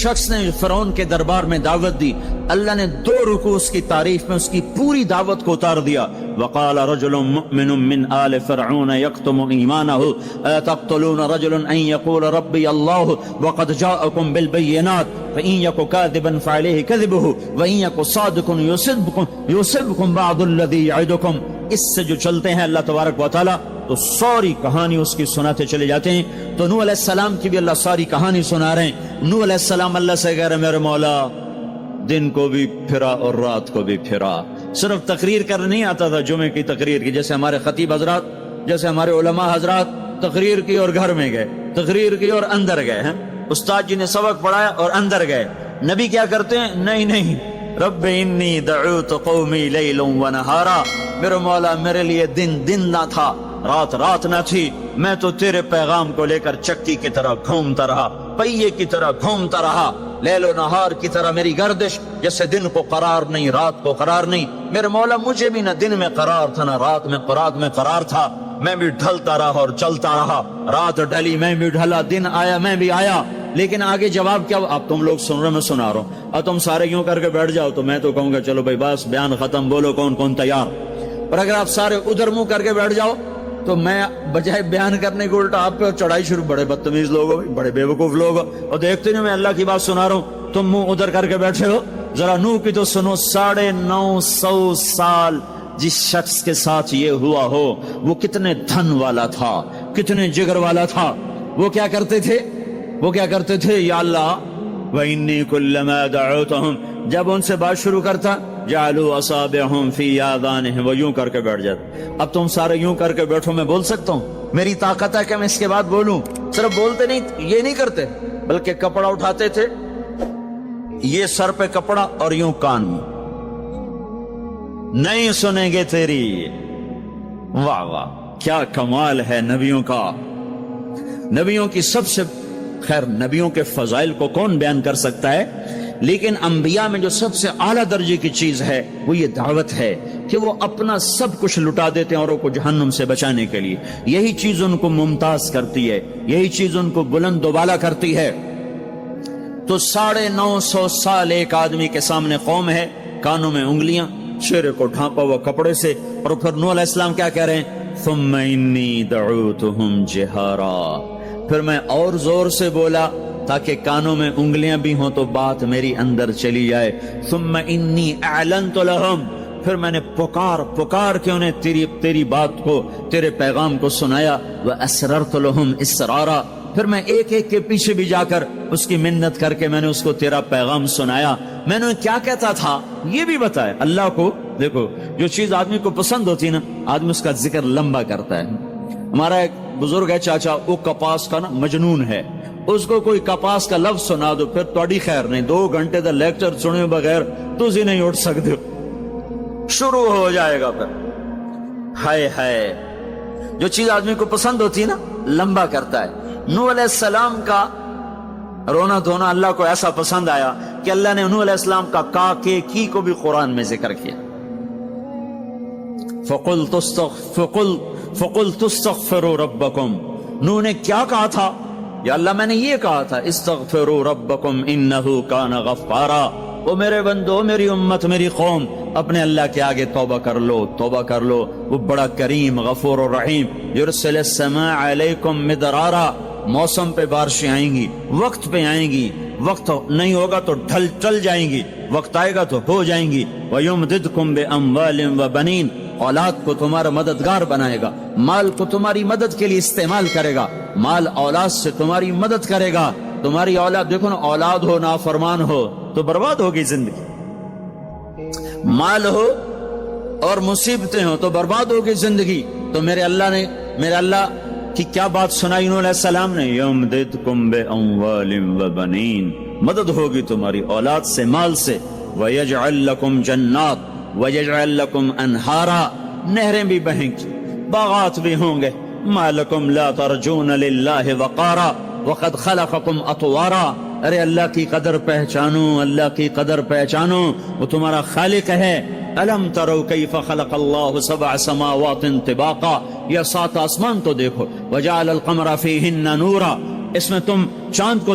شخص نے فرعون کے دربار میں دعوت دی، اللہ نے 2 رکوع اس کی تعریف میں اس کی پوری دعوت کو اتار دیا۔ وقال رجل مؤمن من آل فرعون يكتم ایمانه اتقتلون رجلا ان يقول ربي الله وقد جاءكم بالبينات فإن يك كاذبا فعليه كذبه وإن يك صادقا يصبكم بعض الذي يعدكم۔ اس سے جو چلتے ہیں اللہ تبارک و تعالی تو ساری کہانی اس کی سناتے چلے جاتے ہیں۔ تو نوح علیہ السلام کی بھی اللہ ساری کہانی سنا رہے ہیں۔ نوح علیہ السلام اللہ سے کہہ رہے میرے مولا دن کو بھی پھرا اور رات کو بھی پھرا۔ صرف تقریر کرنے نہیں آتا تھا، جمعے کی تقریر کی، جیسے ہمارے خطیب حضرات، جیسے ہمارے علماء حضرات تقریر کی اور گھر میں گئے، تقریر کی اور اندر گئے ہیں، استاد جی نے سبق پڑھایا اور اندر گئے۔ نبی کیا کرتے ہیں؟ نہیں، رب انی دعوت قومی لیلا ونہارا، میرے مولا میرے لیے دن نہ تھا، رات نہ تھی، میں تو تیرے پیغام کو لے کر چکی کی طرح گھومتا رہا، پہیے کی طرح گھومتا رہا، لیل و نہار کی طرح میری گردش، جیسے دن کو قرار نہیں رات کو قرار نہیں۔ میرے مولا مجھے بھی نہ دن میں قرار تھا نہ رات میں قرار تھا، میں بھی ڈھلتا رہا اور چلتا رہا، رات ڈھلی میں بھی ڈھلا، دن آیا میں بھی آیا۔ لیکن آگے جواب کیا؟ اب تم لوگ سن رہے میں سنا رہا ہوں، اب تم سارے یوں کر کے بیٹھ جاؤ تو میں تو کہوں گا چلو بھائی بس بیان ختم، بولو کون تیار۔ اور اگر آپ سارے ادھر منہ کر کے بیٹھ جاؤ تو میں بجائے بیان کرنے کے الٹا آپ پہ چڑھائی شروع، بڑے بدتمیز لوگ ہو، بڑے بیوقوف لوگ ہو، اور دیکھتے نہیں میں اللہ کی بات سنا رہا ہوں، تم منہ ادھر کر کے بیٹھے ہو۔ ذرا نوح کی تو سنو، 950 سال جس شخص کے ساتھ یہ ہوا ہو وہ کتنے دھن والا تھا، کتنے جگر والا تھا۔ وہ کیا کرتے تھے؟ یا اللہ وَإِنِّي كُلَّمَا دَعَوْتُهُمْ، جب ان سے بات شروع کرتا جعلوا اصابعهم فی آذانهم، وہ یوں کر کے بیٹھ جاتے۔ اب تم سارے یوں کر کے بیٹھو، میں بول سکتا ہوں؟ میری طاقت ہے کہ میں اس کے بعد بولوں؟ صرف بولتے نہیں، یہ نہیں کرتے، بلکہ کپڑا اٹھاتے تھے، یہ سر پہ کپڑا اور یوں کان میں، نہیں سنیں گے تیری۔ واہ واہ کیا کمال ہے نبیوں کا، نبیوں کی سب سے، خیر نبیوں کے فضائل کو کون بیان کر سکتا ہے، لیکن انبیاء میں جو سب سے اعلیٰ درجے کی چیز ہے وہ یہ دعوت ہے کہ وہ اپنا سب کچھ لٹا دیتے ہیں اوروں کو جہنم سے بچانے کے لیے۔ یہی چیز ان کو ممتاز کرتی ہے، یہی چیز ان کو بلند و بالا کرتی ہے۔ تو 950 سال ایک آدمی کے سامنے قوم ہے، کانوں میں انگلیاں، چہرے کو ڈھانپا ہوا کپڑے سے، اور پھر نوح علیہ السلام کیا کہہ رہے ہیں؟ ثم انی دعوتہم جہارا، پھر میں اور زور سے بولا تاکہ کانوں میں انگلیاں بھی ہوں تو بات میری اندر چلی جائے۔ ثم انی اعلنت لہم، پھر میں نے پکار کے انہیں تیری بات کو، تیرے پیغام کو سنایا۔ واسررت لہم اسرارا، پھر میں ایک کے پیچھے بھی جا کر اس کی منت کر کے میں نے اس کو تیرا پیغام سنایا۔ میں نے کیا کہتا تھا یہ بھی بتایا اللہ کو۔ دیکھو جو چیز آدمی کو پسند ہوتی ہے نا، آدمی اس کا ذکر لمبا کرتا ہے۔ ہمارا ایک بزرگ ہے چاچا، وہ کپاس کا نا مجنون ہے، اس کو کوئی کپاس کا لفظ سنا دو پھر تھوڑی خیر نہیں، 2 گھنٹے دا لیکچر سنے بغیر تسی نہیں اٹھ سکتے ہو، شروع ہو جائے گا پھر۔ ہائے جو چیز آدمی کو پسند ہوتی ہے نا لمبا کرتا ہے۔ نوح علیہ السلام کا رونا دھونا اللہ کو ایسا پسند آیا کہ اللہ نے نوح علیہ السلام کا کا کے کی کو بھی قرآن میں ذکر کیا۔ فَقُلْتُ اسْتَغْفِرُوا رَبَّكُمْ، نوح نے کیا کہا تھا؟ یا اللہ میں نے یہ کہا تھا استغفروا ربکم انہ کان غفارا، او میرے بندو، میری امت، میری قوم، اپنے اللہ کے آگے توبہ کر لو، وہ بڑا کریم غفور و رحیم۔ یرسل السماء علیکم مدرارا، موسم پہ بارشیں آئیں گی، وقت پہ آئیں گی، وقت نہیں ہوگا تو ٹل جائیں گی، وقت آئے گا تو ہو جائیں گی۔ وَيُمْدِدْكُمْ بِأَمْوَالٍ وَبَنِينَ، اولاد کو تمہارا مددگار بنائے گا، مال کو تمہاری مدد کے لیے استعمال کرے گا، مال اولاد سے تمہاری مدد کرے گا۔ تمہاری اولاد، دیکھو نا، اولاد ہو نافرمان ہو تو برباد ہوگی زندگی، مال ہو اور مصیبتیں ہو تو برباد ہوگی زندگی۔ تو میرے اللہ کی کیا بات سنائی نوح علیہ السلام نے؟ یمددکم باموال وبنین، مدد ہوگی تمہاری اولاد سے، مال سے۔ ویجعل لکم جنات ویجعل لکم انہارا، نہریں بھی بہیں گی، باغات بھی ہوں گے۔ ما لکم لا ترجون للہ وقارا وقد خلقکم اطوارا، ارے اللہ کی قدر پہچانو، اللہ کی قدر پہچانو، وہ تمہارا خالق ہے۔ الم تروا کیف خلق اللہ 7 سماوات طباقا، یہ 7 آسمان تو دیکھو۔ وجعل القمر فیہن نورا، اس میں تم چاند کو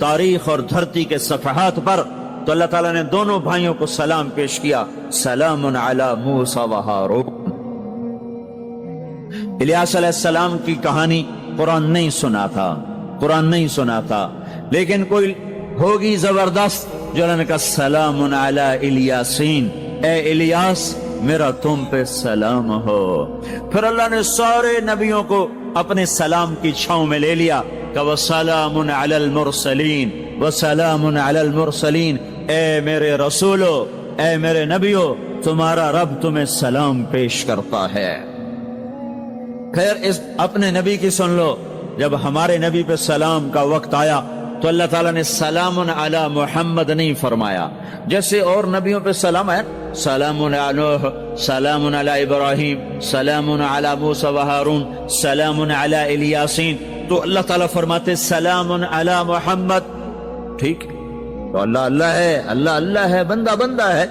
تاریخ اور دھرتی کے صفحات پر، تو اللہ تعالیٰ نے دونوں بھائیوں کو سلام پیش کیا، سلام علی موسیٰ و ہارون۔ الیاس علیہ السلام کی کہانی قرآن نہیں سنا تھا، قرآن نہیں سنا تھا، لیکن کوئی ہوگی زبردست جو اللہ نے کہا سلام علی الیاسین، اے الیاس میرا تم پہ سلام ہو۔ پھر اللہ نے سارے نبیوں کو اپنے سلام کی چھاؤں میں لے لیا کہ وَسَلَامٌ عَلَى الْمُرْسَلِينَ وَسَلَامٌ عَلَى الْمُرْسَلِينَ، اے میرے رسولو، اے میرے نبیو، تمہارا رب تمہیں سلام پیش کرتا ہے۔ خیر اس اپنے نبی کی سن لو، جب ہمارے نبی پہ سلام کا وقت آیا تو اللہ تعالیٰ نے سلام علی محمد نہیں فرمایا، جیسے اور نبیوں پہ سلام ہے، سلام علی نوح، سلام علی ابراہیم، سلام علی موسیٰ و ہارون، سلام علی الیاسین، تو اللہ تعالیٰ فرماتے سلام علی محمد، ٹھیک، تو اللہ اللہ ہے، اللہ اللہ ہے، بندہ بندہ ہے،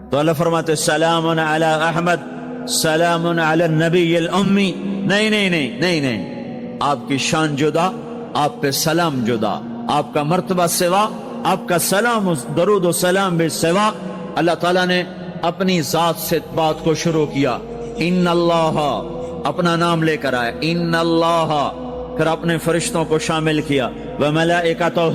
تو اللہ فرماتے سلام علی احمد، سلام علی النبی الامی، نہیں نہیں نہیں نہیں نہیں، آپ کی شان جدا، آپ پہ سلام جدا، آپ کا مرتبہ سوا، آپ کا سلام درود و سلام بھی سوا۔ اللہ تعالیٰ نے اپنی ذات سے بات کو شروع کیا، ان اللہ، اپنا نام لے کر آئے، ان اللہ، پھر اپنے فرشتوں کو شامل کیا، وملائکتہ،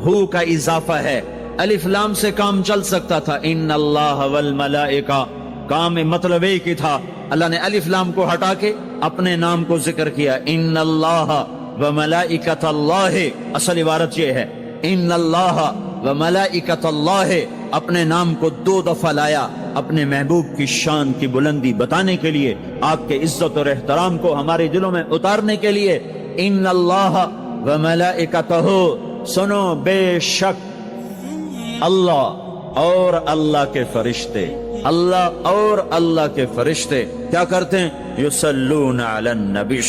ہو کا اضافہ ہے، الف لام سے کام چل سکتا تھا، ان اللہ والملائکہ، کام مطلب ایک ہی تھا، اللہ نے الف لام کو ہٹا کے اپنے نام کو ذکر کیا، ان اللہ وملائکۃ اللہ، اصل عبارت یہ ہے، ان اللہ وملائکۃ اللہ، اپنے نام کو 2 دفعہ لایا اپنے محبوب کی شان کی بلندی بتانے کے لیے، آپ کے عزت اور احترام کو ہمارے دلوں میں اتارنے کے لیے، ان اللہ وملائکتہ، سنو بے شک اللہ اور اللہ کے فرشتے، اللہ اور اللہ کے فرشتے کیا کرتے ہیں؟ یصلون علی النبی،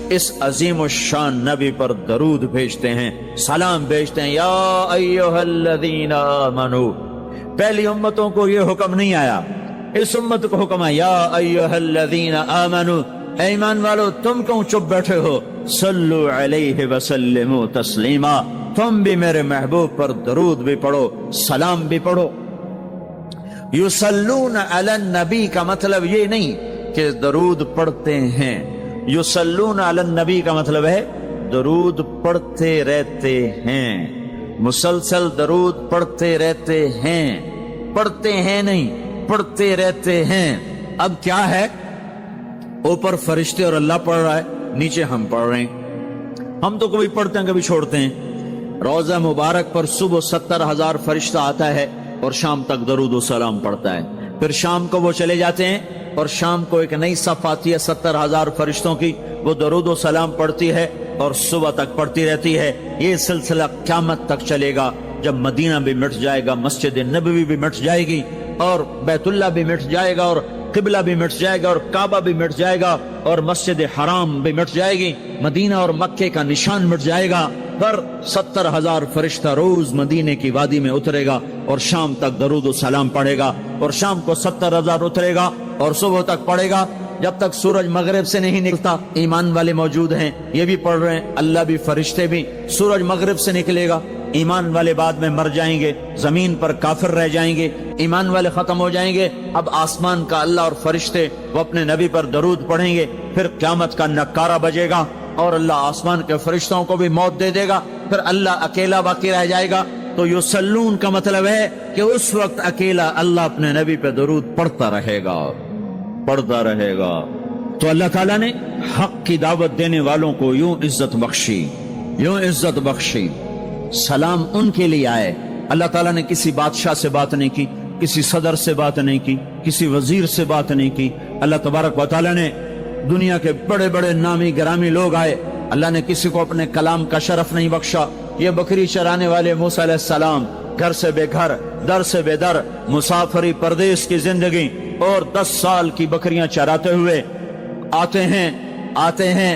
اس عظیم الشان نبی پر درود بھیجتے ہیں، سلام بھیجتے ہیں، یا ایھا الذین آمنو۔ پہلی امتوں کو یہ حکم نہیں آیا، اس امت کو حکم ہے، یا ایھا الذین آمنو، اے ایمان والو تم کیوں چپ بیٹھے ہو، صلو علیہ وسلموا تسلیما، تم بھی میرے محبوب پر درود بھی پڑھو، سلام بھی پڑھو۔ یصلون علی النبی کا مطلب یہ نہیں کہ درود پڑھتے ہیں، یصلون علی النبی کا مطلب ہے درود پڑھتے رہتے ہیں، مسلسل درود پڑھتے رہتے ہیں، پڑھتے ہیں نہیں، پڑھتے رہتے ہیں۔ اب کیا ہے، اوپر فرشتے اور اللہ پڑھ رہا ہے، نیچے ہم پڑھ رہے ہیں، ہم تو کبھی پڑھتے ہیں کبھی چھوڑتے ہیں۔ روزہ مبارک پر صبح 70,000 فرشتہ آتا ہے اور شام تک درود و سلام پڑھتا ہے، پھر شام کو وہ چلے جاتے ہیں اور شام کو ایک نئی صف آتی ہے 70,000 فرشتوں کی، وہ درود و سلام پڑھتی ہے اور صبح تک پڑھتی رہتی ہے۔ یہ سلسلہ قیامت تک چلے گا، جب مدینہ بھی مٹ جائے گا، مسجد نبوی بھی مٹ جائے گی، اور بیت اللہ بھی مٹ جائے گا، اور قبلہ بھی مٹ جائے گا، اور کعبہ بھی مٹ جائے گا، اور مسجد حرام بھی مٹ جائے گی، مدینہ اور مکے کا نشان مٹ جائے گا، پر 70,000 فرشتہ روز مدینے کی وادی میں اترے گا اور شام تک درود و سلام پڑھے گا، اور شام کو 70,000 اترے گا اور صبح تک پڑھے گا، جب تک سورج مغرب سے نہیں نکلتا۔ ایمان والے موجود ہیں، یہ بھی پڑھ رہے ہیں، اللہ بھی فرشتے بھی، سورج مغرب سے نکلے گا، ایمان والے بعد میں مر جائیں گے، زمین پر کافر رہ جائیں گے، ایمان والے ختم ہو جائیں گے، اب آسمان کا اللہ اور فرشتے وہ اپنے نبی پر درود پڑھیں گے، پھر قیامت کا نکارہ بجے گا اور اللہ آسمان کے فرشتوں کو بھی موت دے دے گا، پھر اللہ اکیلا باقی رہ جائے گا۔ تو یصلون کا مطلب ہے کہ اس وقت اکیلا اللہ اپنے نبی پہ درود پڑھتا رہے گا، پڑھتا رہے گا۔ تو اللہ تعالیٰ نے حق کی دعوت دینے والوں کو یوں عزت بخشی، یوں عزت بخشی۔ سلام ان کے لیے آئے، اللہ تعالیٰ نے کسی بادشاہ سے بات نہیں کی، کسی صدر سے بات نہیں کی، کسی وزیر سے بات نہیں کی، اللہ تبارک و تعالیٰ نے دنیا کے بڑے بڑے نامی گرامی لوگ آئے، اللہ نے کسی کو اپنے کلام کا شرف نہیں بخشا۔ یہ بکری چرانے والے موسیٰ علیہ السلام گھر سے بے گھر، در سے بے در، مسافری پردیس کی زندگی، اور 10 سال کی بکریاں چراتے ہوئے آتے ہیں آتے ہیں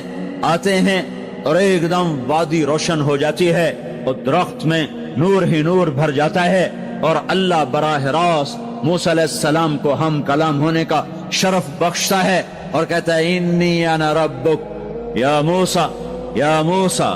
آتے ہیں، اور ایک دم وادی روشن ہو جاتی ہے اور درخت میں نور ہی نور بھر جاتا ہے، اور اللہ براہ راست موسیٰ علیہ السلام کو ہم کلام ہونے کا شرف بخشتا ہے اور کہتا ہے انی انا ربک یا موسیٰ یا موسیٰ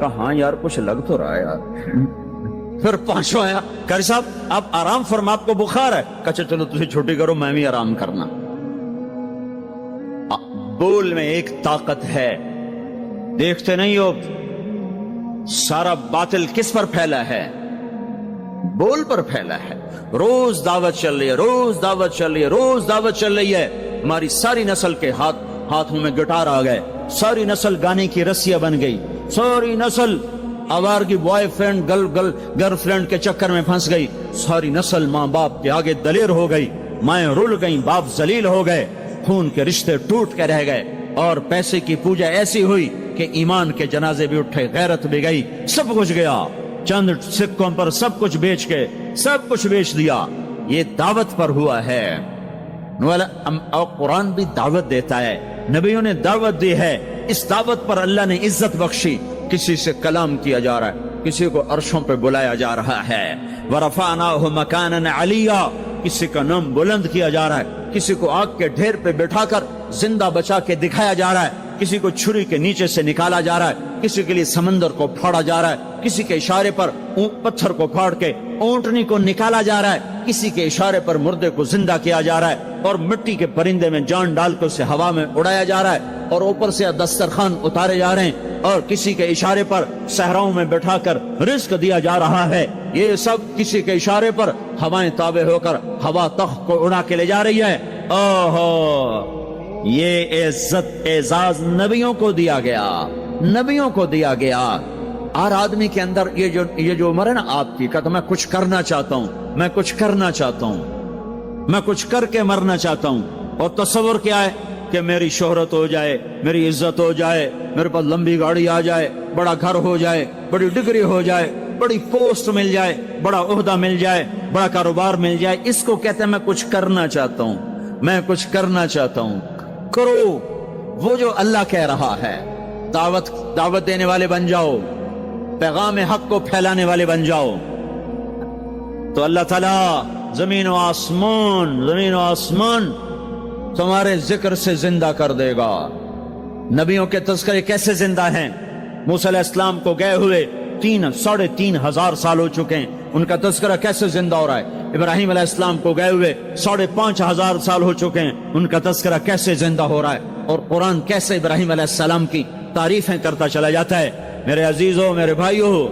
کہا ہاں یار کچھ لگ تو رہا ہے یار۔ پھر پانچواں آیا، قاری صاحب آپ آرام فرما، آپ کو بخار ہے؟ کہا چلو تجھے چھوٹی کرو، میں بھی آرام کرنا۔ بول میں ایک طاقت ہے، دیکھتے نہیں ہو سارا باطل کس پر پھیلا ہے؟ بول پر پھیلا ہے۔ روز دعوت چل رہی ہے، روز دعوت چل رہی ہے، روز دعوت چل رہی ہے۔ ہماری ساری نسل کے ہاتھوں میں گٹار آ گئے، ساری نسل گانے کی رسیاں بن گئی، ساری نسل آوارگی بوائے فرینڈ گرل فرینڈ کے چکر میں پھنس گئی، ساری نسل ماں باپ کے آگے دلیر ہو گئی، مائیں رل گئیں، باپ ذلیل ہو گئے، خون کے رشتے ٹوٹ کے رہ گئے، اور پیسے کی پوجا ایسی ہوئی کہ ایمان کے جنازے بھی اٹھے، غیرت بھی گئی، سب کچھ گیا، چند سکوں پر سب کچھ بیچ کے سب کچھ بیچ دیا۔ یہ دعوت پر ہوا ہے۔ اور قرآن بھی دعوت دیتا ہے، نبیوں نے دعوت دی ہے، اس دعوت پر اللہ نے عزت بخشی۔ کسی سے کلام کیا جا رہا ہے، کسی کو عرشوں پہ بلایا جا رہا ہے، وَرَفَعْنَاهُ مَكَانًا عَلِيًّا، کسی کا نام بلند کیا جا رہا ہے، کسی کو آگ کے ڈھیر پہ بٹھا کر زندہ بچا کے دکھایا جا رہا ہے، کسی کو چھری کے نیچے سے نکالا جا رہا ہے، کسی کے لیے سمندر کو پھاڑا جا رہا ہے، کسی کے اشارے پر پتھر کو پھاڑ کے اونٹنی کو نکالا جا رہا ہے، کسی کے اشارے پر مردے کو زندہ کیا جا رہا ہے، اور مٹی کے پرندے میں جان ڈال کے اسے ہوا میں اڑایا جا رہا ہے، اور اوپر سے دسترخوان اتارے جا رہے ہیں، اور کسی کے اشارے پر صحراؤں میں بٹھا کر رزق دیا جا رہا ہے۔ یہ سب کسی کے اشارے پر ہوائیں تابع ہو کر ہوا تخت کو اڑا کے لے جا رہی ہے۔ اوہو، یہ عزت اعزاز نبیوں کو دیا گیا، نبیوں کو دیا گیا۔ اور آدمی کے اندر یہ جو عمر ہے نا آپ کی، کہتا میں کچھ کرنا چاہتا ہوں، میں کچھ کرنا چاہتا ہوں، میں کچھ کر کے مرنا چاہتا ہوں، اور تصور کیا ہے کہ میری شہرت ہو جائے، میری عزت ہو جائے، میرے پاس لمبی گاڑی آ جائے، بڑا گھر ہو جائے، بڑی ڈگری ہو جائے، بڑی پوسٹ مل جائے، بڑا عہدہ مل جائے، بڑا کاروبار مل جائے۔ اس کو کہتے ہیں میں کچھ کرنا چاہتا ہوں، میں کچھ کرنا چاہتا ہوں۔ کرو وہ جو اللہ کہہ رہا ہے، دعوت دینے والے بن جاؤ، پیغام حق کو پھیلانے والے بن جاؤ، تو اللہ تعالیٰ زمین و آسمان تمہارے ذکر سے زندہ کر دے گا۔ نبیوں کے تذکرے کیسے زندہ ہیں؟ موسیٰ علیہ السلام کو گئے ہوئے 3,500 سال ہو چکے ہیں، ان کا تذکرہ کیسے زندہ ہو رہا ہے؟ ابراہیم علیہ السلام کو گئے ہوئے 5,500 سال ہو چکے ہیں، ان کا تذکرہ کیسے زندہ ہو رہا ہے؟ اور قرآن کیسے ابراہیم علیہ السلام کی تعریفیں کرتا چلا جاتا ہے۔ میرے عزیزوں، میرے بھائیوں،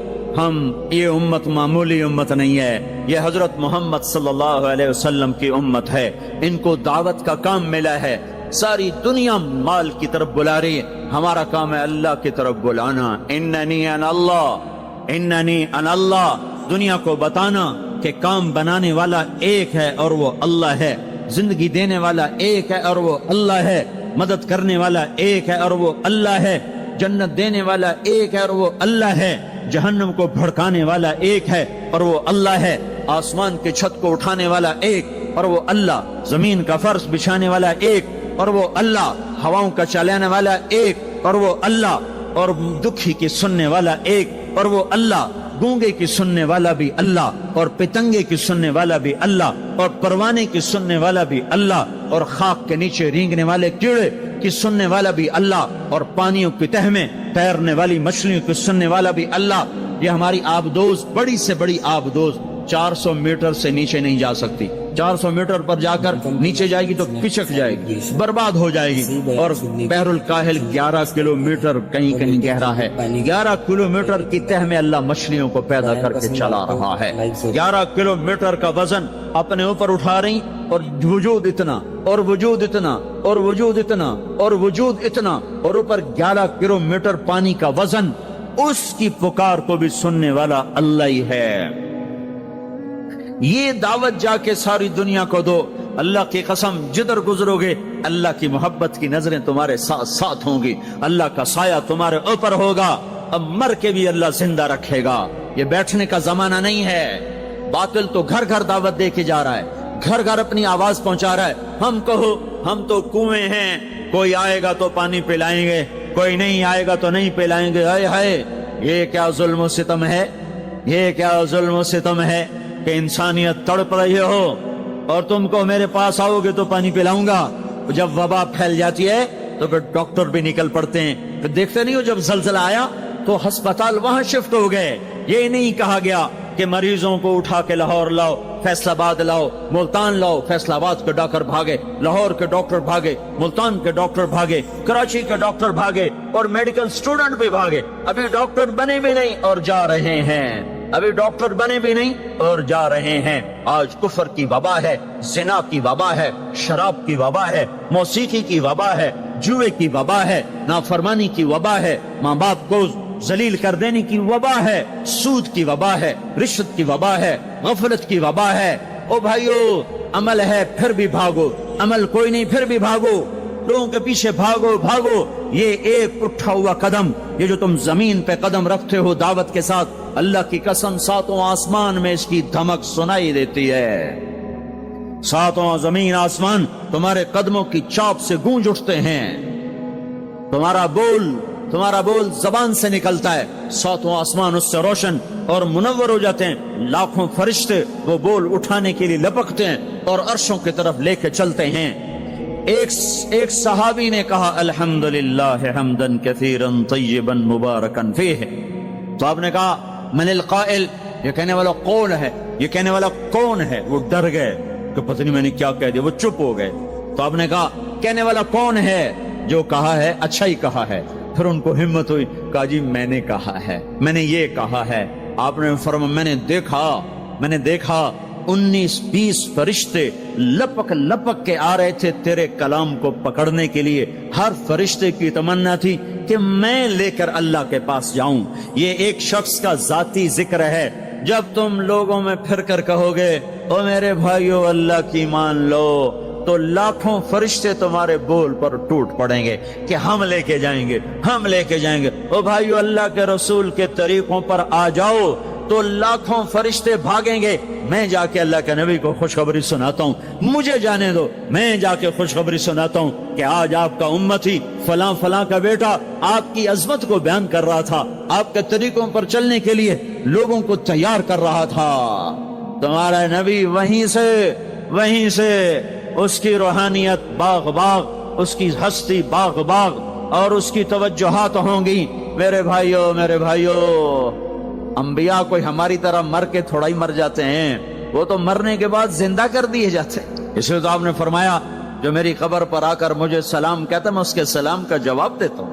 یہ امت معمولی امت نہیں ہے، یہ حضرت محمد صلی اللہ علیہ وسلم کی امت ہے۔ ان کو دعوت کا کام ملا ہے، ساری دنیا مال کی طرف بلا رہی ہے، ہمارا کام ہے اللہ کی طرف بلانا۔ اننی انا اللہ، دنیا کو بتانا کہ کام بنانے والا ایک ہے اور وہ اللہ ہے، زندگی دینے والا ایک ہے اور وہ اللہ ہے، مدد کرنے والا ایک ہے اور وہ اللہ ہے، جنت دینے والا ایک ہے اور وہ اللہ ہے، جہنم کو بھڑکانے والا ایک ہے اور وہ اللہ ہے، آسمان کے چھت کو اٹھانے والا ایک اور وہ اللہ، زمین کا فرش بچھانے والا ایک اور وہ اللہ، ہواؤں کا چلانے والا ایک اور وہ اللہ، اور دکھی کی سننے والا ایک اور وہ اللہ، گونگے کی سننے والا بھی اللہ، اور پتنگے کی سننے والا بھی اللہ، اور پروانے کی سننے والا بھی اللہ، اور خاک کے نیچے رینگنے والے کیڑے کی سننے والا بھی اللہ، اور پانیوں کی تہ میں تیرنے والی مچھلیوں کی سننے والا بھی اللہ۔ یہ ہماری آبدوز، بڑی سے بڑی آبدوز 400 میٹر سے نیچے نہیں جا سکتی، 400 میٹر پر جا کر نیچے جائے گی تو پچک جائے گی، برباد ہو جائے گی۔ اور بحر الکاہل 11 کلومیٹر کہیں کہیں گہرا ہے، 11 کلومیٹر کی تہ میں اللہ مچھلیوں کو پیدا کر کے چلا رہا ہے۔ 11 کلومیٹر کا وزن اپنے اوپر اٹھا رہی، اور وجود اتنا اور وجود اتنا اور وجود اتنا اور وجود اتنا، اور اوپر 11 کلومیٹر پانی کا وزن، اس کی پکار کو بھی سننے والا اللہ ہی ہے۔ یہ دعوت جا کے ساری دنیا کو دو، اللہ کی قسم جدھر گزرو گے اللہ کی محبت کی نظریں تمہارے ساتھ ساتھ ہوں گی، اللہ کا سایہ تمہارے اوپر ہوگا، اب مر کے بھی اللہ زندہ رکھے گا۔ یہ بیٹھنے کا زمانہ نہیں ہے۔ باطل تو گھر گھر دعوت دے کے جا رہا ہے، گھر گھر اپنی آواز پہنچا رہا ہے، ہم کہو ہم تو کنویں ہیں، کوئی آئے گا تو پانی پلائیں گے، کوئی نہیں آئے گا تو نہیں پلائیں گے۔ ہائے ہائے، یہ کیا ظلم و ستم ہے، یہ کیا ظلم و ستم ہے کہ انسانیت تڑپ رہی ہو اور تم کو میرے پاس آؤ گے تو پانی پلاؤں گا۔ جب وبا پھیل جاتی ہے تو پھر ڈاکٹر بھی نکل پڑتے ہیں. پھر دیکھتے نہیں ہو جب زلزلہ آیا تو ہسپتال وہاں شفٹ ہو گئے. یہ نہیں کہا گیا کہ مریضوں کو اٹھا کے لاہور لاؤ, فیصل آباد لاؤ, ملتان لاؤ. فیصل آباد کے ڈاکٹر بھاگے, لاہور کے ڈاکٹر بھاگے, ملتان کے ڈاکٹر بھاگے, کراچی کے ڈاکٹر بھاگے, اور میڈیکل سٹوڈنٹ بھی بھاگے. ابھی ڈاکٹر بنے بھی نہیں اور جا رہے ہیں. ابھی ڈاکٹر بنے بھی نہیں اور جا رہے ہیں. آج کفر کی وبا ہے, زنا کی وبا ہے, شراب کی وبا ہے, موسیقی کی وبا ہے, جوئے کی وبا ہے, نافرمانی کی وبا ہے, ماں باپ کو ذلیل کر دینے کی وبا ہے, سود کی وبا ہے, رشوت کی وبا ہے, غفلت کی وبا ہے. او بھائیو, عمل ہے پھر بھی بھاگو, عمل کوئی نہیں پھر بھی بھاگو, لوگوں کے پیچھے بھاگو بھاگو. یہ ایک اٹھا ہوا قدم, یہ جو تم زمین پہ قدم رکھتے ہو دعوت کے ساتھ, اللہ کی قسم ساتوں آسمان میں اس کی دھمک سنائی دیتی ہے. ساتوں زمین آسمان تمہارے قدموں کی چاپ سے گونج اٹھتے ہیں. تمہارا بول زبان سے نکلتا ہے, ساتوں آسمان اس سے روشن اور منور ہو جاتے ہیں. لاکھوں فرشتے وہ بول اٹھانے کے لیے لپکتے ہیں اور عرشوں کی طرف لے کے چلتے ہیں. ایک صحابی نے کہا الحمدللہ حمدن کثیرا طیبا مبارکا فیہ. تو آپ نے کہا من القائل, یہ کہنے والا کون ہے, یہ کہنے والا کون ہے. وہ ڈر گئے کہ پتہ نہیں میں نے کیا کہہ دیا, وہ چپ ہو گئے. تو آپ نے کہا کہنے والا کون ہے, جو کہا ہے اچھا ہی کہا ہے. پھر ان کو ہمت ہوئی, کہا جی میں نے کہا ہے, میں نے یہ کہا ہے. آپ نے فرمایا میں نے دیکھا 19-20 فرشتے لپک کے آ رہے تھے تیرے کلام کو پکڑنے کے لیے. ہر فرشتے کی تمنا تھی کہ میں لے کر اللہ کے پاس جاؤں. یہ ایک شخص کا ذاتی ذکر ہے. جب تم لوگوں میں پھر کر کہو گے او میرے بھائیو اللہ کی مان لو, تو لاکھوں فرشتے تمہارے بول پر ٹوٹ پڑیں گے کہ ہم لے کے جائیں گے, ہم لے کے جائیں گے. او بھائیو اللہ کے رسول کے طریقوں پر آ جاؤ تو لاکھوں فرشتے بھاگیں گے. میں جا کے اللہ کے نبی کو خوشخبری سناتا ہوں, مجھے جانے دو, میں جا کے خوشخبری سناتا ہوں کہ آج آپ کا امتی فلاں فلاں کا بیٹا آپ کی عظمت کو بیان کر رہا تھا, آپ کے طریقوں پر چلنے کے لیے لوگوں کو تیار کر رہا تھا. تمہارا نبی وہیں سے اس کی روحانیت باغ, اس کی ہستی باغ, اور اس کی توجہات ہوں گی. میرے بھائیو, انبیاء کوئی ہماری طرح مر کے تھوڑا ہی مر جاتے ہیں, وہ تو مرنے کے بعد زندہ کر دیے جاتے ہیں. اس لیے تو آپ نے فرمایا جو میری قبر پر آ کر مجھے سلام کہتا میں اس کے سلام کا جواب دیتا ہوں.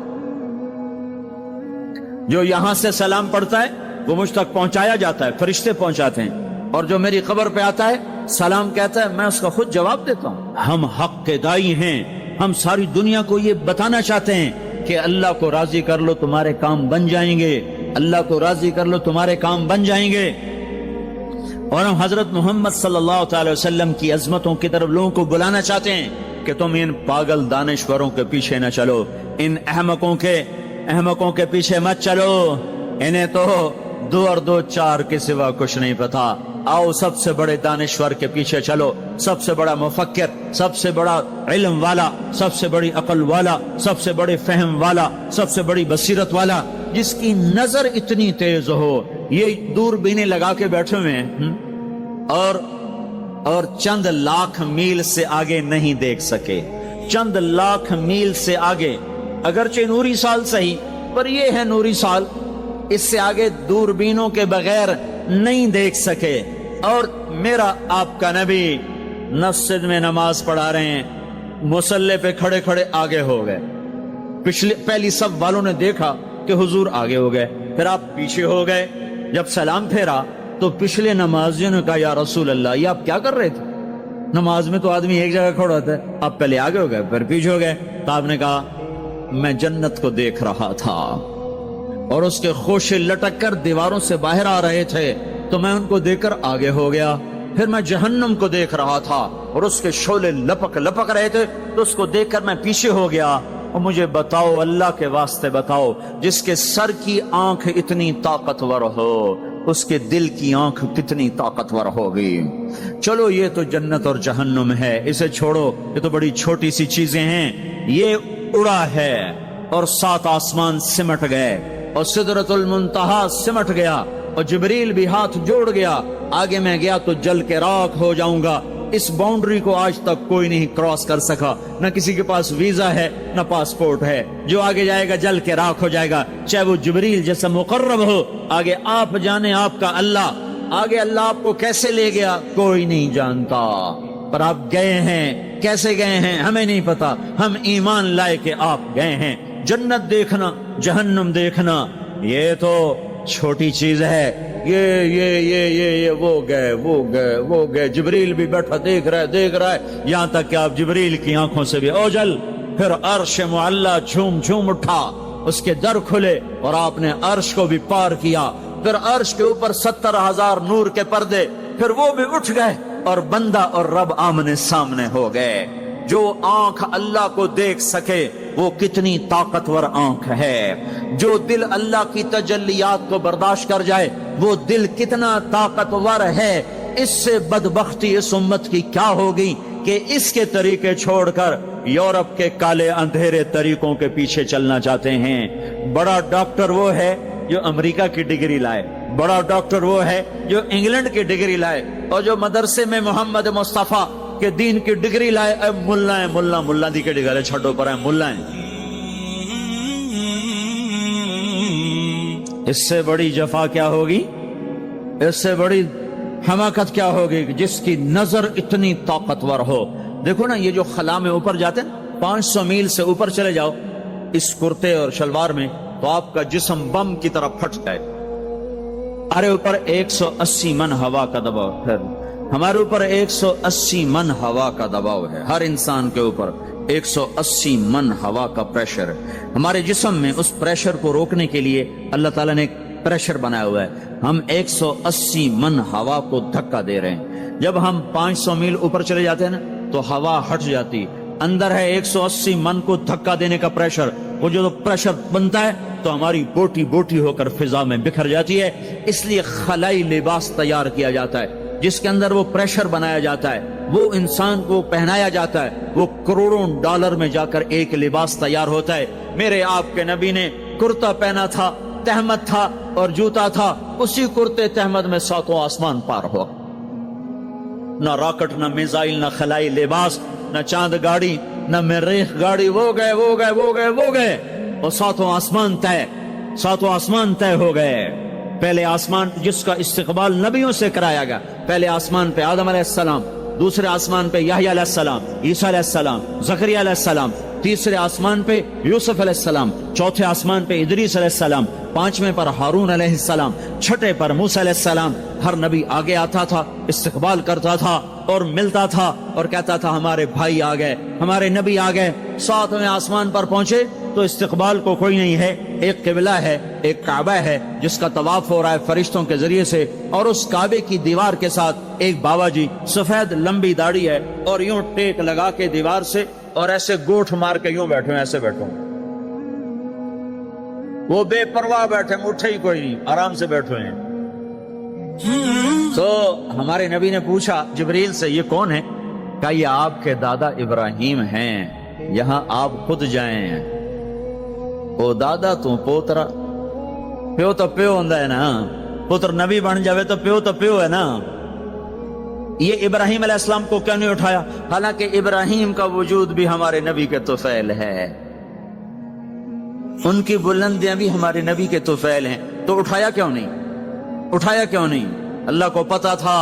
جو یہاں سے سلام پڑھتا ہے وہ مجھ تک پہنچایا جاتا ہے, فرشتے پہنچاتے ہیں, اور جو میری قبر پہ آتا ہے سلام کہتا ہے میں اس کا خود جواب دیتا ہوں. ہم حق کے دائی ہیں, ہم ساری دنیا کو یہ بتانا چاہتے ہیں کہ اللہ کو راضی کر لو تمہارے کام بن جائیں گے, اللہ کو راضی کر لو تمہارے کام بن جائیں گے. اور ہم حضرت محمد صلی اللہ تعالی وسلم کی عظمتوں کی طرف لوگوں کو بلانا چاہتے ہیں کہ تم ان پاگل دانشوروں کے پیچھے نہ چلو, ان احمقوں کے پیچھے مت چلو. انہیں تو 2 اور 2 4 کے سوا کچھ نہیں پتا. آؤ سب سے بڑے دانشور کے پیچھے چلو, سب سے بڑا مفکر, سب سے بڑا علم والا, سب سے بڑی عقل والا, سب سے بڑے فہم والا, سب سے بڑی بصیرت والا, جس کی نظر اتنی تیز ہو. یہ دوربینیں لگا کے بیٹھے ہوئے ہیں اور چند لاکھ میل سے آگے نہیں دیکھ سکے, چند لاکھ میل سے آگے, اگرچہ نوری سال صحیح پر یہ ہے نوری سال, اس سے آگے دوربینوں کے بغیر نہیں دیکھ سکے. اور میرا آپ کا نبی مسجد میں نماز پڑھا رہے ہیں, مصلی پہ کھڑے کھڑے آگے ہو گئے. پہلی صف والوں نے دیکھا کہ حضور آگے ہو گئے, پھر آپ پیچھے ہو گئے. جب سلام پھیرا تو پچھلے نمازیوں نے کہا یا رسول اللہ یہ آپ کیا کر رہے تھے, نماز میں تو آدمی ایک جگہ کھڑا ہوتا ہے, آپ پہلے آگے ہو گئے پھر پیچھے ہو گئے. تو آپ نے کہا میں جنت کو دیکھ رہا تھا اور اس کے خوشے لٹک کر دیواروں سے باہر آ رہے تھے, تو میں ان کو دیکھ کر آگے ہو گیا. پھر میں جہنم کو دیکھ رہا تھا اور اس کے شعلے لپک رہے تھے, تو اس کو دیکھ کر میں پیچھے ہو گیا. اور مجھے بتاؤ, اللہ کے واسطے بتاؤ, جس کے سر کی آنکھ اتنی طاقتور ہو اس کے دل کی آنکھ کتنی طاقتور ہوگی. چلو یہ تو جنت اور جہنم ہے, اسے چھوڑو, یہ تو بڑی چھوٹی سی چیزیں ہیں. یہ اڑا ہے اور 7 آسمان سمٹ گئے اور سدرۃ المنتہا سمٹ گیا اور جبریل بھی ہاتھ جوڑ گیا. آگے میں گیا تو جل کے راکھ ہو جاؤں گا, اس باؤنڈری کو آج تک کوئی نہیں کراس کر سکا، نہ کسی کے پاس ویزا ہے نہ پاسپورٹ ہے۔ جو آگے جائے گا جل کے راکھ ہو جائے گا، چاہے وہ جبریل جیسا مقرب ہو۔ آگے آپ جانے آپ کا اللہ، آگے اللہ آپ کو کیسے لے گیا کوئی نہیں جانتا، پر آپ گئے ہیں۔ کیسے گئے ہیں ہمیں نہیں پتا، ہم ایمان لائے کہ آپ گئے ہیں۔ جنت دیکھنا جہنم دیکھنا یہ تو چھوٹی چیز ہے، یہ وہ گئے جبریل بھی بیٹھا دیکھ رہا ہے، یہاں تک کہ آپ جبریل کی آنکھوں سے بھی اوجل۔ پھر عرش معلا جھوم اٹھا، اس کے در کھلے اور آپ نے عرش کو بھی پار کیا۔ پھر عرش کے اوپر 70,000 نور کے پردے، پھر وہ بھی اٹھ گئے اور بندہ اور رب آمنے سامنے ہو گئے۔ جو آنکھ اللہ کو دیکھ سکے وہ کتنی طاقتور آنکھ ہے، جو دل اللہ کی تجلیات کو برداشت کر جائے وہ دل کتنا طاقتور ہے۔ اس سے بدبختی اس امت کی کیا ہوگی کہ اس کے طریقے چھوڑ کر یورپ کے کالے اندھیرے طریقوں کے پیچھے چلنا چاہتے ہیں۔ بڑا ڈاکٹر وہ ہے جو امریکہ کی ڈگری لائے، بڑا ڈاکٹر وہ ہے جو انگلینڈ کی ڈگری لائے، اور جو مدرسے میں محمد مصطفیٰ کے دین کی ڈگری لائے اے ملا دی کے ڈگری چھٹو پر ہے ملا ہیں۔ اس سے بڑی جفا کیا ہوگی، اس سے بڑی حماقت کیا ہوگی جس کی نظر اتنی طاقتور ہو۔ دیکھو نا یہ جو خلا میں اوپر جاتے ہیں 500 میل سے اوپر چلے جاؤ اس کرتے اور شلوار میں تو آپ کا جسم بم کی طرح پھٹ جائے۔ ہمارے اوپر 180 من ہوا کا دباؤ ہے، ہمارے اوپر 180 من ہوا کا دباؤ ہے، ہر انسان کے اوپر 180 من ہوا کا پریشر ہے۔ ہمارے جسم میں اس پریشر کو روکنے کے لیے اللہ تعالیٰ نے ایک پریشر بنایا ہوا ہے، ہم 180 من ہوا کو دھکا دے رہے ہیں۔ جب ہم 500 میل اوپر چلے جاتے ہیں نا تو ہوا ہٹ جاتی، اندر ہے 180 من کو دھکا دینے کا پریشر، وہ جو پریشر بنتا ہے تو ہماری بوٹی بوٹی ہو کر فضا میں بکھر جاتی ہے۔ اس لیے خلائی لباس تیار کیا جاتا ہے جس کے اندر وہ پریشر بنایا جاتا ہے، وہ انسان کو پہنایا جاتا ہے، وہ کروڑوں ڈالر میں جا کر ایک لباس تیار ہوتا ہے۔ میرے آپ کے نبی نے کرتا پہنا تھا، تہمت تھا اور جوتا تھا، اسی کرتے تہمت میں 7 آسمان پار ہوا۔ نہ راکٹ، نہ میزائل، نہ خلائی لباس، نہ چاند گاڑی، نہ مریخ گاڑی، وہ گئے اور 7 آسمان طے ہو گئے۔ پہلے آسمان جس کا استقبال نبیوں سے کرایا گیا، پہلے آسمان پہ آدم علیہ السلام، دوسرے آسمان پہ یحییٰ علیہ السلام، عیسیٰ علیہ السلام، زکریا علیہ السلام، تیسرے آسمان پہ یوسف علیہ السلام، چوتھے آسمان پہ ادریس علیہ السلام، 5ویں پر ہارون علیہ السلام، 6 پر موسیٰ علیہ السلام۔ ہر نبی آگے آتا تھا، استقبال کرتا تھا اور ملتا تھا اور کہتا تھا ہمارے بھائی آ گئے، ہمارے نبی آ گئے۔ 7ویں آسمان پر پہنچے تو استقبال کو کوئی نہیں ہے، ایک قبلہ ہے، ایک کعبہ ہے جس کا طواف ہو رہا ہے فرشتوں کے ذریعے سے، اور اس کعبے کی دیوار کے ساتھ ایک بابا جی سفید لمبی داڑھی ہے اور یوں ٹیک لگا کے دیوار سے اور ایسے گوٹھ مار کے یوں بیٹھے ہیں، ایسے بیٹھے ہیں، وہ بے پرواہ بیٹھے، اٹھے ہی کوئی نہیں، آرام سے بیٹھے ہیں۔ تو ہمارے نبی نے پوچھا جبریل سے یہ کون ہے؟ کہا یہ آپ کے دادا ابراہیم ہیں، یہاں آپ خود جائیں۔ او دادا تو پوترا، پیو تو پیو ہوندا ہے نا، پتر نبی بن جاوے تو پیو ہے نا۔ یہ ابراہیم علیہ السلام کو کیوں نہیں اٹھایا؟ حالانکہ ابراہیم کا وجود بھی ہمارے نبی کے طفیل ہے، ان کی بلندیاں بھی ہمارے نبی کے طفیل ہیں، تو اٹھایا کیوں نہیں؟ اللہ کو پتا تھا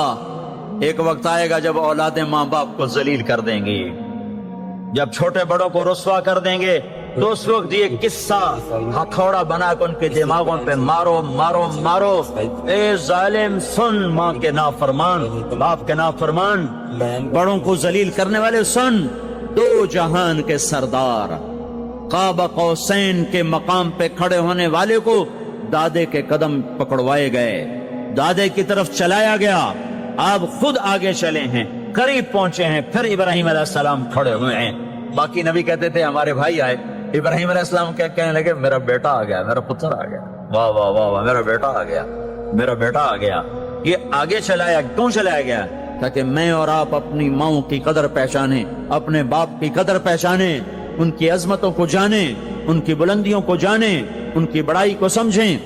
ایک وقت آئے گا جب اولادیں ماں باپ کو ذلیل کر دیں گی، جب چھوٹے بڑوں کو رسوا کر دیں گے، تو اس وقت یہ قصہ ہتھوڑا بنا کر ان کے دماغوں پہ مارو، اے ظالم سن، ماں کے نافرمان، باپ کے نافرمان، بڑوں کو ذلیل کرنے والے سن، 2 جہان کے سردار، قاب قوسین کے مقام پہ کھڑے ہونے والے کو دادے کے قدم پکڑوائے گئے، دادے کی طرف چلایا گیا، آپ خود آگے چلے ہیں، قریب پہنچے ہیں، پھر ابراہیم علیہ السلام کھڑے ہوئے ہیں۔ باقی نبی کہتے تھے ہمارے بھائی آئے، ابراہیم علیہ السلام کہنے لگے میرا بیٹا آ گیا، میرا پتر آ گیا، واہ واہ واہ واہ، میرا بیٹا آ گیا۔ یہ آگے چلایا کیوں چلایا گیا؟ تاکہ میں اور آپ اپنی ماؤں کی قدر پہچانیں، اپنے باپ کی قدر پہچانیں، ان کی عظمتوں کو جانیں، ان کی بلندیوں کو جانیں، ان کی بڑائی کو سمجھیں۔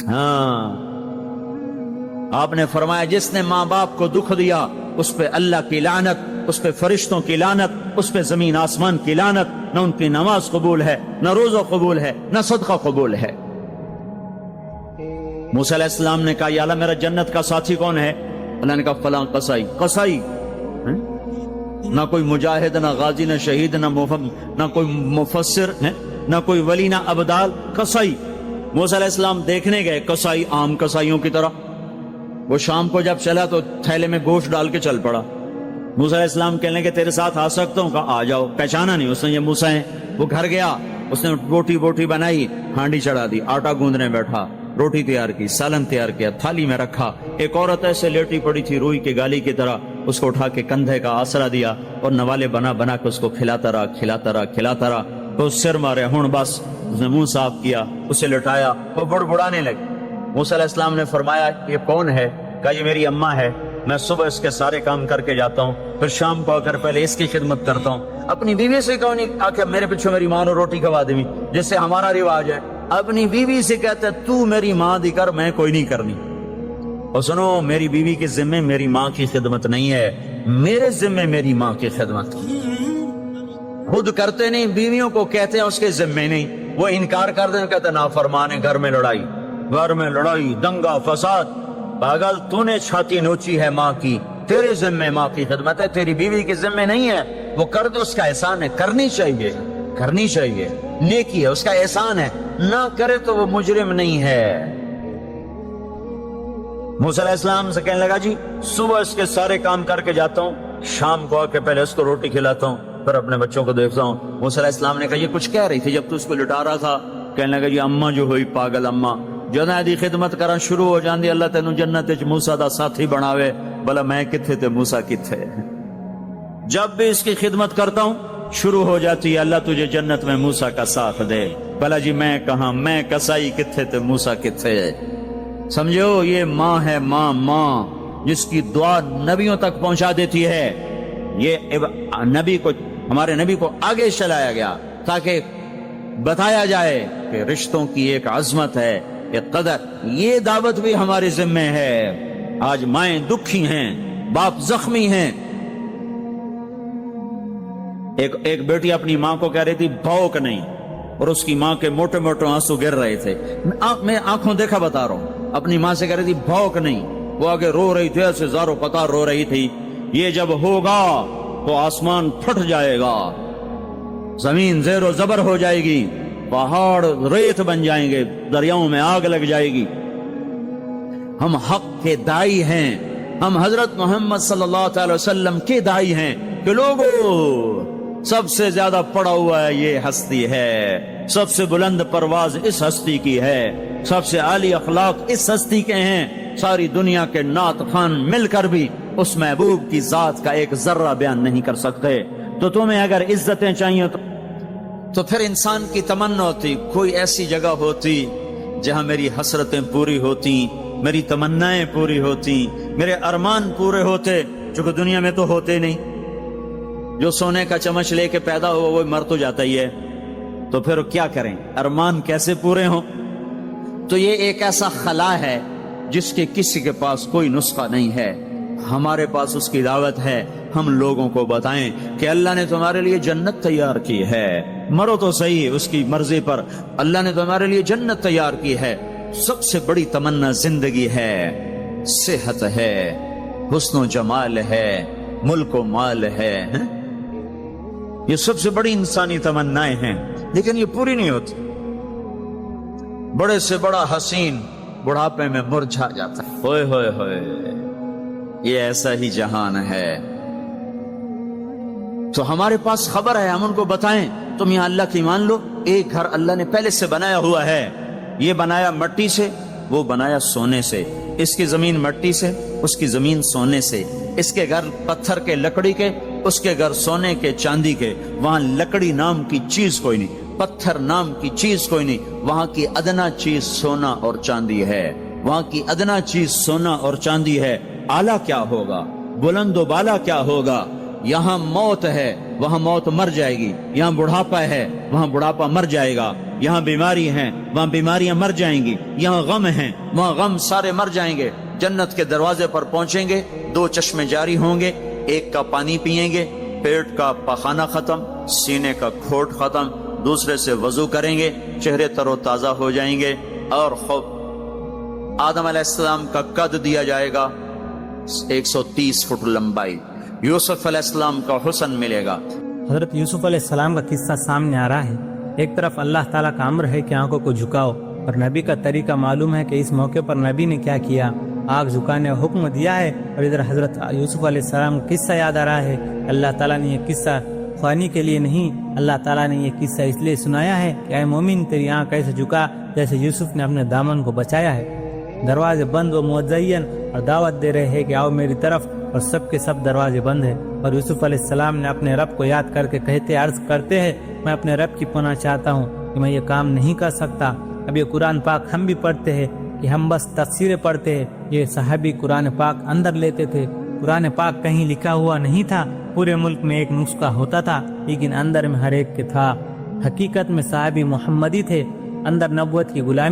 ہاں آپ نے فرمایا جس نے ماں باپ کو دکھ دیا اس پہ اللہ کی لعنت، اس پہ فرشتوں کی لعنت، اس پہ زمین آسمان کی لعنت، نہ ان کی نماز قبول ہے، نہ روزہ قبول ہے، نہ صدقہ قبول ہے۔ موسیٰ علیہ السلام نے کہا یا اللہ میرا جنت کا ساتھی کون ہے؟ اللہ نے کہا فلاں قصائی۔ قصائی نہ کوئی مجاہد، نہ غازی، نہ شہید، نہ کوئی مفسر، نہ کوئی ولی، نہ ابدال، قصائی۔ موسیٰ علیہ السلام دیکھنے گئے، قصائی عام قصائیوں کی طرح۔ وہ شام کو جب چلا تو تھیلے میں گوشت ڈال کے چل پڑا۔ موسیٰ علیہ السلام کہنے کہ تیرے ساتھ آ سکتا ہوں؟ کہا آ جاؤ۔ پہچانا نہیں اس نے یہ موسیٰ ہیں۔ وہ گھر گیا، اس نے روٹی بنائی، ہانڈی چڑھا دی، آٹا گوندنے بیٹھا، روٹی تیار کی، سالن تیار کیا، تھالی میں رکھا۔ ایک عورت ایسے لیٹی پڑی تھی روئی کے گالی کی طرح، اس کو اٹھا کے کندھے کا آسرا دیا اور نوالے بنا کے اس کو کھلاتا رہا۔ تو سر مارے، ہن بس اس نے منہ صاف کیا، اسے لٹایا، وہ بڑبڑانے لگی۔ موسیٰ علیہ السلام نے فرمایا یہ کون ہے؟ کہا یہ میری اماں ہے، میں صبح اس کے سارے کام کر کے جاتا ہوں، پھر شام کو آ کر پہلے اس کی خدمت کرتا ہوں۔ اپنی بیوی سے کہو نہیں آ کے میرے پیچھے میری ماں نے روٹی کھوا دی، جس سے ہمارا رواج ہے۔ اپنی بیوی سے کہتا ہے تو میری ماں دی کر، میں کوئی نہیں کرنی۔ اور سنو، میری بیوی کے ذمہ میری ماں کی خدمت نہیں ہے، میرے ذمہ میری ماں کی خدمت۔ خود کرتے نہیں، بیویوں کو کہتے ہیں اس کے ذمہ نہیں، وہ انکار کر دیں، کہتے ہیں نافرمان ہے، گھر میں لڑائی، دنگا فساد۔ پاگل، تو نے چھاتی نوچی ہے ماں کی، تیرے ذمہ ماں کی خدمت ہے، تیری بیوی کے ذمہ نہیں ہے۔ وہ کر دو، اس کا احسان ہے، کرنی چاہیے، نیکی ہے، اس کا احسان ہے، نہ کرے تو وہ مجرم نہیں ہے۔ موسیٰ علیہ السلام سے کہنے لگا جی صبح اس کے سارے کام کر کے جاتا ہوں، شام کو آ کے پہلے اس کو روٹی کھلاتا ہوں، پھر اپنے بچوں کو دیکھتا ہوں۔ موسیٰ علیہ السلام نے کہا یہ کچھ کہہ رہی تھی جب تو اس کو لٹا رہا تھا؟ کہنے لگا جی اماں جو ہوئی پاگل اماں، جدوں دی خدمت کرنا شروع ہو جاندی اللہ تینوں جنت وچ موسیٰ دا ساتھی بناوے، بھلا میں کتھے تے موسیٰ کتھے۔ جب بھی اس کی خدمت کرتا ہوں شروع ہو جاتی ہے اللہ تجھے جنت میں موسیٰ کا ساتھ دے، بھلا جی میں کہاں، میں کسائی کتھے تے موسیٰ کتھے۔ سمجھو یہ ماں ہے، ماں جس کی دعا نبیوں تک پہنچا دیتی ہے۔ یہ نبی کو، ہمارے نبی کو آگے چلایا گیا تاکہ بتایا جائے کہ رشتوں کی ایک عظمت ہے، ایک قدر۔ یہ دعوت بھی ہمارے ذمہ ہے۔ آج مائیں دکھی ہیں، باپ زخمی ہیں۔ ایک بیٹی اپنی ماں کو کہہ رہی تھی بھوک نہیں، اور اس کی ماں کے موٹے موٹے آنسو گر رہے تھے۔ میں آنکھوں دیکھا بتا رہا ہوں، اپنی ماں سے کہہ رہی تھی بھوک نہیں، وہ آگے رو رہی تھی، ایسے زاروں قطار رو رہی تھی۔ یہ جب ہوگا تو آسمان پھٹ جائے گا، زمین زیر و زبر ہو جائے گی، پہاڑ ریت بن جائیں گے، دریاؤں میں آگ لگ جائے گی۔ ہم حق کے دائی ہیں، ہم حضرت محمد صلی اللہ علیہ وسلم کے دائی ہیں کہ لوگوں سب سے زیادہ پڑا ہوا ہے یہ ہستی ہے، سب سے بلند پرواز اس ہستی کی ہے، سب سے عالی اخلاق اس ہستی کے ہیں۔ ساری دنیا کے نعت خوان مل کر بھی اس محبوب کی ذات کا ایک ذرہ بیان نہیں کر سکتے۔ تو تمہیں اگر عزتیں چاہیے تو پھر انسان کی تمنا ہوتی کوئی ایسی جگہ ہوتی جہاں میری حسرتیں پوری ہوتی، میری تمنائیں پوری ہوتی، میرے ارمان پورے ہوتے، جو کہ دنیا میں تو ہوتے نہیں۔ جو سونے کا چمچ لے کے پیدا ہوا وہ مر تو جاتا ہی ہے، تو پھر کیا کریں، ارمان کیسے پورے ہوں؟ تو یہ ایک ایسا خلا ہے جس کے کسی کے پاس کوئی نسخہ نہیں ہے، ہمارے پاس اس کی دعوت ہے۔ ہم لوگوں کو بتائیں کہ اللہ نے تمہارے لیے جنت تیار کی ہے، مرو تو صحیح اس کی مرضی پر، اللہ نے تمہارے لیے جنت تیار کی ہے۔ سب سے بڑی تمنا زندگی ہے، صحت ہے، حسن و جمال ہے، ملک و مال ہے، یہ سب سے بڑی انسانی تمنائیں ہیں، لیکن یہ پوری نہیں ہوتی۔ بڑے سے بڑا حسین بڑھاپے میں مرجھا جاتا ہے۔ ہوئے ہوئے ہوئے، یہ ایسا ہی جہان ہے۔ تو ہمارے پاس خبر ہے، ہم ان کو بتائیں تم یہاں اللہ کی مان لو، ایک گھر اللہ نے پہلے سے بنایا ہوا ہے، یہ بنایا مٹی سے، وہ بنایا سونے سے، اس کی زمین مٹی سے، اس کی زمین سونے سے، اس کے گھر پتھر کے لکڑی کے، اس کے گھر سونے کے چاندی کے، وہاں لکڑی نام کی چیز کوئی نہیں، پتھر نام کی چیز کوئی نہیں، وہاں کی ادنا چیز سونا اور چاندی ہے، وہاں کی ادنا چیز سونا اور چاندی ہے۔ اعلیٰ کیا ہوگا، بلند و بالا کیا ہوگا؟ یہاں موت ہے وہاں موت مر جائے گی، یہاں بڑھاپا ہے وہاں بڑھاپا مر جائے گا، یہاں بیماری ہیں وہاں بیماریاں مر جائیں گی، یہاں غم ہیں وہاں غم سارے مر جائیں گے۔ جنت کے دروازے پر پہنچیں گے، 2 چشمے جاری ہوں گے، ایک کا پانی پیئیں گے، پیٹ کا پخانہ ختم، سینے کا کھوٹ ختم، دوسرے سے وضو کریں گے، چہرے تر و تازہ ہو جائیں گے، اور خوب آدم علیہ السلام کا قد دیا جائے گا 130 فٹ لمبائی، یوسف علیہ السلام کا حسن ملے گا۔ حضرت یوسف علیہ السلام کا قصہ سامنے آ رہا ہے۔ ایک طرف اللہ تعالیٰ کا امر ہے کہ آنکھوں کو جھکاؤ، اور نبی کا طریقہ معلوم ہے کہ اس موقع پر نبی نے کیا کیا، آنکھ جھکانے کا حکم دیا ہے۔ اور ادھر حضرت یوسف علیہ السلام کا قصہ یاد آ رہا ہے۔ اللہ تعالیٰ نے یہ قصہ خوانی کے لیے نہیں، اللہ تعالیٰ نے یہ قصہ اس لیے سنایا ہے کہ اے مومن تیری آنکھ ایسے جھکا جیسے یوسف نے اپنے دامن کو بچایا ہے۔ دروازے بند و مزین اور دعوت دے رہے ہیں کہ آؤ میری طرف، اور سب کے سب دروازے بند ہیں۔ اور یوسف علیہ السلام نے اپنے رب کو یاد کر کے عرض کرتے ہیں میں اپنے رب کی پناہ چاہتا ہوں کہ میں یہ کام نہیں کر سکتا۔ اب یہ قرآن پاک ہم بھی پڑھتے ہیں کہ ہم بس تفسیریں پڑھتے ہیں، یہ صحابی قرآن پاک اندر لیتے تھے۔ قرآن پاک کہیں لکھا ہوا نہیں تھا، پورے ملک میں ایک نسخہ ہوتا تھا لیکن اندر میں ہر ایک کے تھا۔ حقیقت میں صحابی محمدی تھے، اندر نبوت کی غلامی